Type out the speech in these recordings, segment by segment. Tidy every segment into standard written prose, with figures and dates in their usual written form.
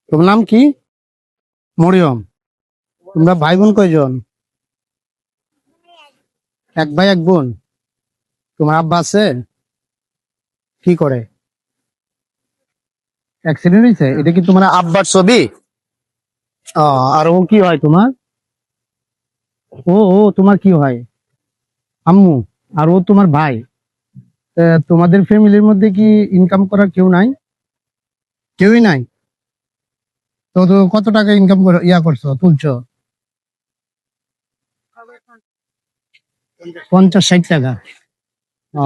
তোমার নাম কি? মরিয়ম। তোমরা ভাই বোন কয়জন? এক ভাই এক বোন। তোমার আব্বা আছে? কি করে? অ্যাক্সিডেন্ট হয়েছে? এটা কি তোমার আব্বার ছবি? আর ও কি হয় তোমার? ও তোমার কি হয়? আম্মু। আর ও তোমার ভাই। তোমাদের ফ্যামিলির মধ্যে কি ইনকাম করার কেউ নাই? কেউই নাই? তো কত টাকা ইনকাম করে করছো, তুলছো? 50-60 টাকা। ও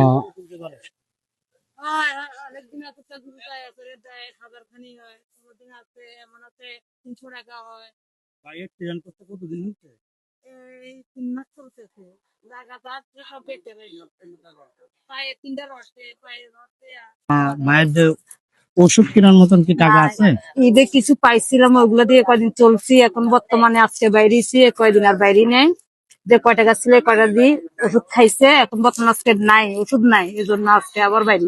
অনেকদিন আছে, দেয় 1000 খানি হয়, কোনোদিন আছে এমন আছে 300 টাকা হয়। ভাই অ্যাক্সিডেন্ট করতে কতদিন হচ্ছে? এই 3 মাস চলতেছে। জায়গাটা আছে সব বেঁচে রইলো। পায়ে 3টা রসে, পায়ে রসে মায়ের যে ওষুধ কেনার মতন কি টাকা আছে? ঈদে কিছু পাইছিলাম, ওগুলো দিয়ে কয়দিন চলছি। এখন বর্তমানে আজকে বাইরেছি, কয়দিন আর বাইরে নেই। যে কয় টাকা ছিল কয়টা দিয়ে ওষুধ খাইছে, এখন বর্তমানে আজকে নাই, ওষুধ নাই, এই জন্য আজকে আবার বাইরে।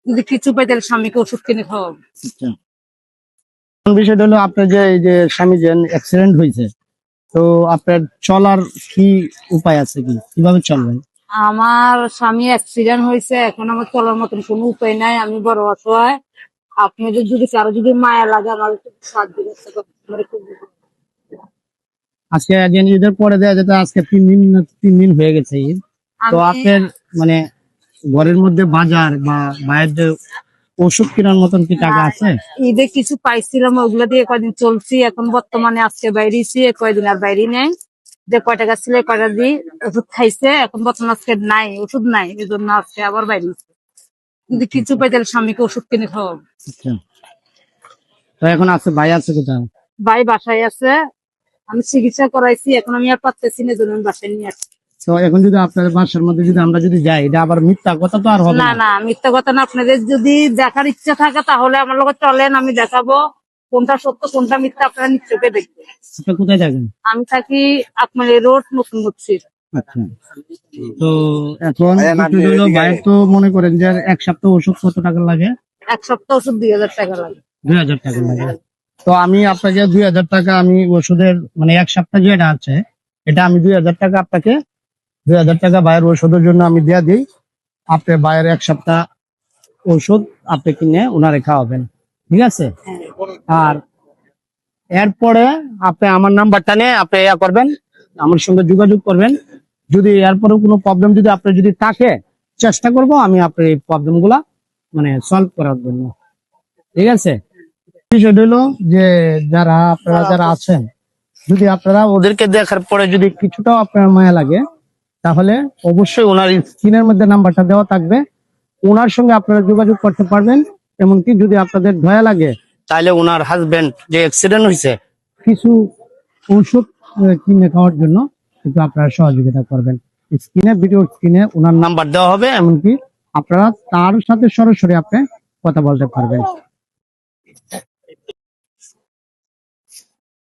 যদি কিছু পাই তাহলে স্বামীকে ওষুধ কিনে খাওয়াবো। বিষয়টা হলো আপনার যে এই যে স্বামী যে অ্যাক্সিডেন্ট হয়েছে, তো আপনার চলার কি উপায় আছে, কি কিভাবে চলবেন? আমার স্বামী অ্যাক্সিডেন্ট হয়েছে, এখন আমার চলার মতন কোনো উপায় নাই। আমি বড় অসহায়। আপনি যদি কারো যদি মায়া লাগে আমার একটু সাহায্য করতে পারেন, আমার একটু আজকে একদিন ঈদের পরে দেওয়া যেত, আজকে 3 দিন হয়ে গেছে ঈদ। তো আমি আপনার মানে ঘরের মধ্যে বাজার বা মায়ের যে ওষুধ কেনার মতন কি টাকা আছে? ঈদে কিছু পাইছিলাম, ওগুলো দিয়ে কয়দিন চলছি। এখন বর্তমানে আজকে বাইরেছি, কয়দিন আর বাইরে নেই। যে কয় টাকা ছিল কয়টা দিয়ে ওষুধ খাইছে, এখন বর্তমানে আজকে নাই, ওষুধ নাই, এই জন্য আজকে আবার বাইরে। যদি কিছু পাই তাহলে স্বামীকে ওষুধ কিনে খাওয়াবো। আচ্ছা। তো এখন আছে ভাই আছে কোথায়? ভাই বাসায় আছে, আমি চিকিৎসা করাইছি, এখন আমি আর পারতেছি না, এই জন্য আমি বাসায় নিয়ে আসছি। তো এখন যদি আপনার বাসার মধ্যে যদি আমরা যদি যাই, এটা আবার মিথ্যা কথা তো আর হবে না না। না, মিথ্যা কথা না। আপনাদের যদি দেখার ইচ্ছা থাকে তাহলে আমার লোক চলেন, আমি দেখাবো কোনটা সত্য কোনটা মিথ্যা, আপনারা নিশ্চয়ই দেখবেন। আপনি কোথায় থাকেন? আমি থাকি আপনার রোড নতুন মসজিদ। আচ্ছা। তো এখন কিছু হলো ভাইয়ের, তো মনে করেন যে এক সপ্তাহ ওষুধ কত টাকা লাগে? 1 সপ্তাহ ওষুধ 2000 টাকা লাগে। 2000 টাকা লাগে। তো আমি আপনাকে 2000 টাকা, আমি ওষুধের মানে এক সপ্তাহ যেটা আছে, এটা আমি 2000 টাকা আপনাকে, 2000 টাকা ভাইয়ের ওষুধের জন্য আমি দিয়ে দিই। আপনি ভাইয়ের এক সপ্তাহ ওষুধ আপনি কিনে ওনারে খাওয়াবেন, ঠিক আছে? আর এরপরে আপনি আমার নাম্বারটা নিয়ে আপনি করবেন, আমার সঙ্গে যোগাযোগ করবেন। যদি এরপরে কোনো প্রবলেম যদি আপনার যদি থাকে, চেষ্টা করব আমি আপনার এই প্রবলেম গুলা মানে সলভ করার জন্য, ঠিক আছে? বিষয়টা হলো যে যারা আছেন, যদি আপনারা ওদেরকে দেখার পরে যদি কিছুটাও আপনার মায়া লাগে, তাহলে অবশ্যই ওনার স্ক্রিনের মধ্যে নাম্বারটা দেওয়া থাকবে, ওনার সঙ্গে আপনারা যোগাযোগ করতে পারবেন। এমনকি যদি আপনাদের দয়া লাগে, তাহলে ওনার হাজবেন্ড যে অ্যাক্সিডেন্ট হয়েছে, কিছু ঔষধ কিনে খাওয়ার জন্য কিন্তু আপনারা সহযোগিতা করবেন। ভিডিও স্ক্রিনে ওনার নাম্বার দেওয়া হবে, এমনকি আপনারা তার সাথে সরাসরি আপনি কথা বলতে পারবেন।